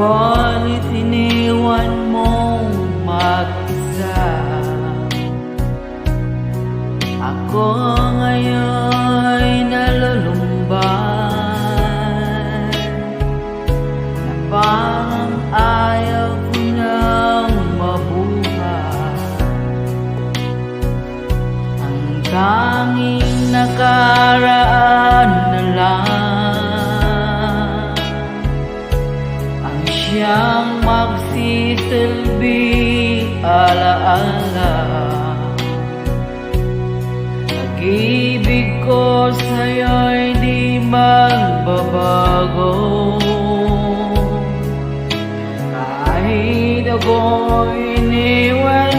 Ngunit iniwan mong mag-isa. Ako ngayon'y nalulumbay, na parang ayaw ko nang mabuhay. Ang tanging nakaraan na lang ang siyang magsisilbi alaala. Pag-ibig ko sa'yo'y di magbabago, kahit ako'y iniwan